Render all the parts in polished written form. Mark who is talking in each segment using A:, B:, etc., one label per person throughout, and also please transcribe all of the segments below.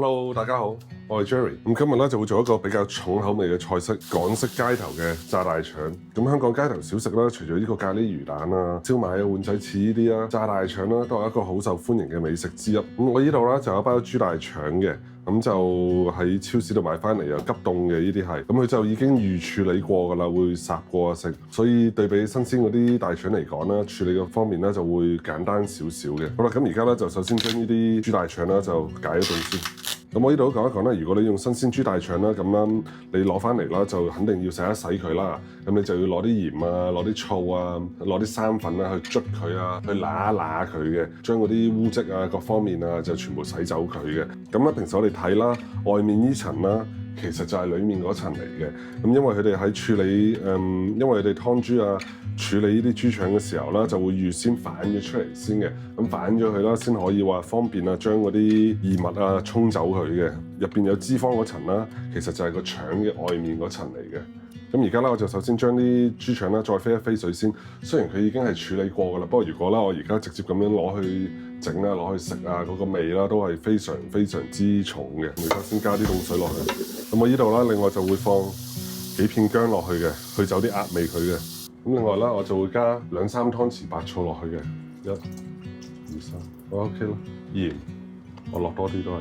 A: Hello， 大家好，我係 Jerry。咁今日咧就會做一個比較重口味嘅菜式，港式街頭嘅炸大腸。咁香港街頭小食啦，除咗呢個咖喱魚蛋啊、燒賣啊、碗仔翅呢啲啊，炸大腸啦都係一個好受歡迎嘅美食之一。咁我呢度咧就有一包豬大腸嘅，咁就喺超市度買翻嚟又急凍嘅呢啲係，咁佢就已經預處理過㗎啦，會烚過食，所以對比新鮮嗰啲大腸嚟講咧，處理嘅方面咧就會簡單少少嘅。好啦，咁而家咧就首先將呢啲豬大腸咧就解咗凍先。咁我呢度講一講啦，如果你用新鮮豬大腸啦，咁樣你攞翻嚟啦，就肯定要洗一洗佢啦。咁你就要攞啲鹽啊，攞啲醋啊，攞啲生粉啊去捽佢啊，去揦一揦佢嘅，將嗰啲污跡啊各方面啊就全部洗走佢嘅。咁咧平時我哋睇啦，外面呢層啦，其實就係裡面嗰層嚟嘅。咁因為佢哋喺處理因為佢哋劏豬啊，處理呢啲豬腸嘅時候啦，就會預先反咗出嚟先嘅，咁反咗佢啦，先可以話方便啊，將嗰啲異物啊沖走佢嘅。入邊有脂肪嗰層啦，其實就係個腸嘅外面嗰層嚟嘅。咁而家咧，我就首先將啲豬腸啦再飛一飛水先。雖然佢已經係處理過㗎啦，不過如果咧我而家直接咁樣攞去整啦，攞去食啊，嗰個味啦都係非常非常之重嘅。我而家先加啲凍水落去。咁我呢度啦，另外就會放幾片薑落去嘅，去走啲壓味佢嘅。咁另外啦，我就會加2-3湯匙白醋落去嘅，1、2、3，好 OK 啦。鹽，我落多啲都係。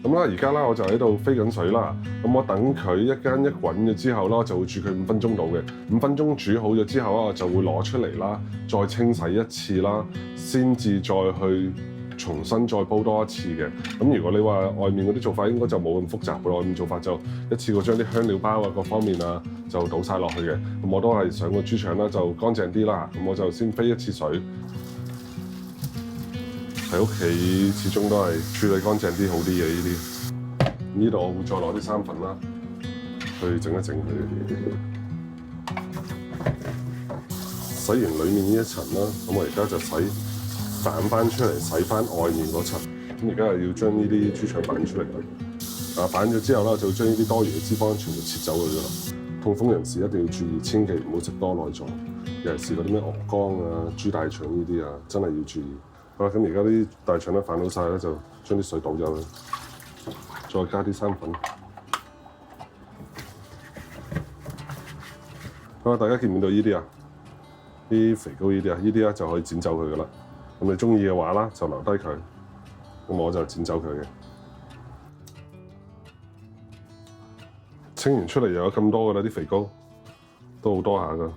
A: 咁啦，而家啦，我就喺度飛緊水啦。咁我等佢一間一滾咗之後啦，我就會煮佢5分鐘到嘅。5分鐘煮好咗之後啦，我就會攞出嚟啦，再清洗一次啦，先至再去重新再煲多一次嘅。咁如果你話外面嗰啲做法應該就冇咁複雜嘅，外面做法就一次過將啲香料包啊各方面啊就倒晒落去嘅。咁我都係想個豬腸啦就乾淨啲啦，咁我就先飛一次水。喺屋企始終都係處理乾淨啲好啲嘅呢啲。呢度我會再攞啲生粉啦，去整一整佢。洗完裡面呢一層啦，咁我而家就反翻出嚟，洗翻外面嗰層。咁而家係要將呢啲豬腸反出嚟啦。反咗之後啦，就將呢啲多餘嘅脂肪全部切走佢㗎啦。痛風人士一定要注意，千祈唔好食多內臟，尤其是嗰啲咩鵝肝啊、豬大腸呢啲啊，真係要注意。好啦，咁而家啲大腸咧反到晒咧，就將啲水倒咗去，再加啲生粉。好啦，大家見唔見到呢啲啊？啲肥膏呢啲啊，呢啲咧就可以剪走佢噶啦。咁你中意嘅話啦，就留低佢。咁我就剪走佢嘅。清完出嚟又有咁多噶啦，啲肥膏都好多下噶。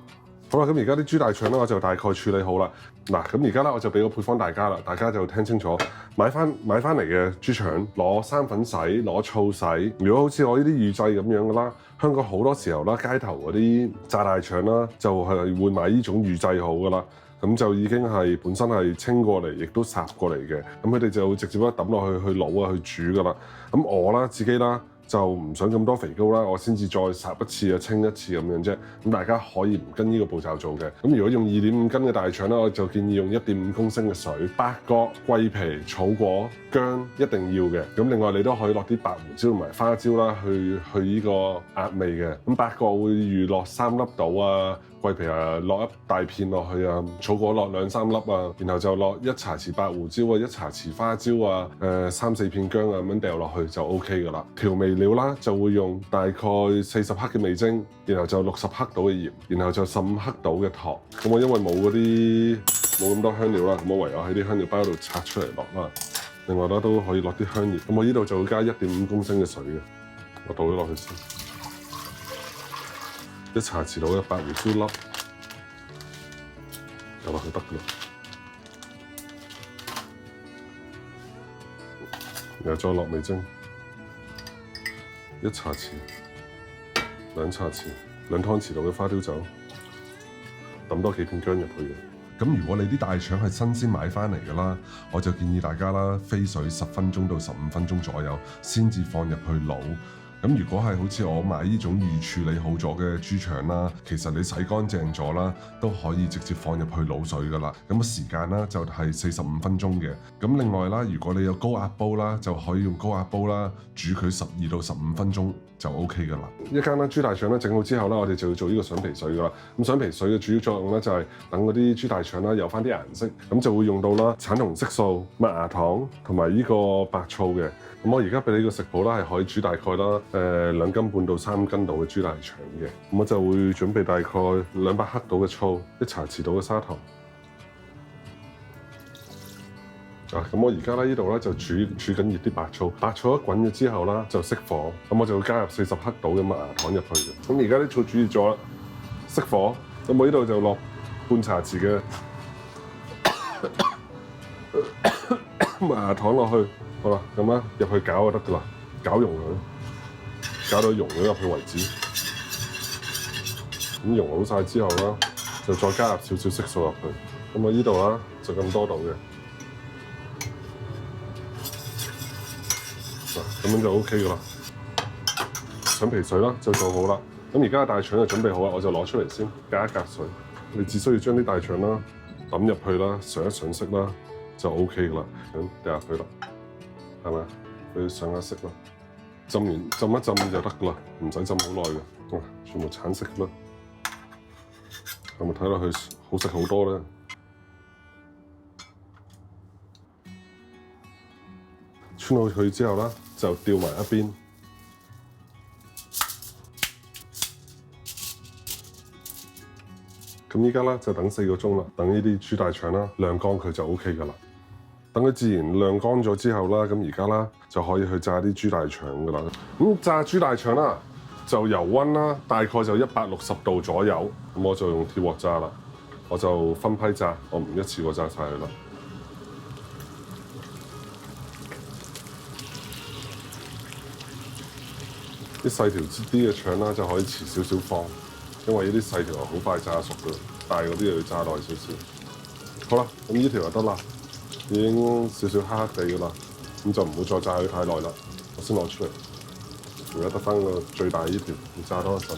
A: 好啦，咁而家啲豬大腸咧，我就大概處理好啦。嗱，咁而家咧我就俾個配方大家啦，大家就聽清楚。買翻嚟嘅豬腸，攞生粉洗，攞醋洗。如果好似我呢啲預製咁樣嘅啦，香港好多時候啦，街頭嗰啲炸大腸啦，就係會買呢種預製好噶啦。咁就已經係本身係清過嚟，亦都烚過嚟嘅。咁佢哋就會直接一抌落去滷啊，去煮噶啦。咁我啦自己啦，就唔想咁多肥膏啦，我先至再烚一次啊，清一次咁樣啫。咁大家可以唔跟呢個步驟做嘅。咁如果用2.5斤嘅大腸咧，我就建議用1.5公升嘅水、八角、桂皮、草果、薑一定要嘅。咁另外你都可以落啲白胡椒同埋花椒啦，去呢個壓味嘅。咁八角會預落3粒到啊。桂皮啊，落一大片落去啊，草果落2-3粒啊，然後就落1茶匙白胡椒啊，1茶匙花椒啊，3-4片薑啊咁樣掉落去就 OK 噶啦。調味料啦就會用大概40克嘅味精，然後就60克到嘅鹽，然後就15克到嘅糖。咁我因為冇咁多香料啦，咁我唯有喺啲香料包度拆出嚟落啦。另外咧都可以落啲香葉。咁我呢度就會加1.5公升嘅水嘅，我倒咗落去先。1茶匙到嘅白胡椒粒，就落去得㗎啦。然後再落味精，1茶匙、2茶匙、2湯匙到嘅花雕酒，抌多幾片薑入去嘅。咁如果你啲大腸係新鮮買翻嚟㗎啦，我就建議大家啦，飛水10分鐘到15分鐘左右，先至放入去滷。咁如果係好似我買呢種預處理好咗嘅豬腸啦，其實你洗乾淨咗啦，都可以直接放入去滷水噶啦。咁時間啦就係45分鐘嘅。咁另外啦，如果你有高壓煲啦，就可以用高壓煲啦，煮佢12到15分鐘就 OK 噶啦。一間豬大腸咧整好之後啦，我哋就要做呢個上皮水噶啦。咁上皮水嘅主要作用咧就係等嗰啲豬大腸啦有翻啲顏色，咁就會用到啦橙紅色素、麥芽糖同埋呢個白醋嘅。咁我而家俾你個食譜啦，係可以煮大概啦2斤半到3斤度嘅豬大腸嘅。咁我就會準備大概200克度嘅醋，1茶匙度嘅砂糖。咁我而家咧呢度咧就煮緊熱啲白醋，白醋一滾咗之後啦，就熄火。咁我就會加入40克度嘅麥芽糖入去嘅。咁而家啲醋煮熱咗啦，熄火。咁我呢度就落半茶匙嘅麥芽糖落去。好啦，咁啊入去攪就得噶啦，攪溶佢，攪到溶咗入去為止。咁溶好晒之後啦，就再加入少少色素入去。咁我呢度啦就咁多度嘅。咁樣就 OK 噶啦，上皮水啦就做好啦。咁而家大腸就準備好啦，我就攞出嚟先，隔一隔水。你只需要將啲大腸啦抌入去啦，上一上色啦就 OK 噶啦。咁掉入去啦，係咪？佢上下色啦，浸一浸就得噶啦，唔使浸好耐嘅。全部橙色啦，係咪睇落去好食好多咧？穿好佢之後啦，就吊埋一邊。咁依家啦就等4個鐘啦，等呢啲豬大腸啦晾乾佢就 OK 噶啦。等佢自然晾乾咗之後啦，咁而家啦就可以去炸啲豬大腸噶啦。咁炸豬大腸啦，就油溫啦，大概就160度左右。咁我就用鐵鑊炸啦，我就分批炸，我唔一次過炸晒佢啦。啲細條啲嘅腸啦，就可以遲少少放，因為呢啲細條好快炸熟㗎，大嗰啲又要炸耐少少。好啦，咁呢條就得啦，已經少少黑黑地㗎啦，咁就唔好再炸佢太耐啦。我先攞出嚟，而家得返個最大呢條，要炸多一陣。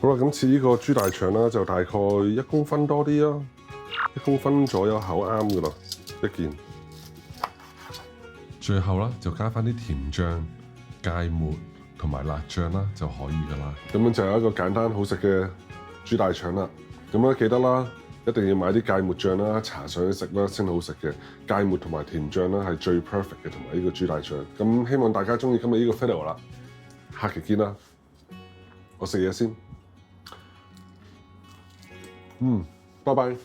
A: 好啦，咁切呢個豬大腸啦，就大概1公分多啲啦，1公分左右口啱噶啦，一件。最後啦，就加翻啲甜醬、芥末同埋辣醬啦，就可以噶啦。咁樣就有一個簡單好食嘅豬大腸啦。咁咧記得啦，一定要買啲芥末醬啦，搽上去食啦先好食嘅。芥末同埋甜醬啦係最 perfect 嘅，同埋呢個豬大腸。咁希望大家中意今日呢個 video 啦，下期見啦。我食嘢先。拜拜。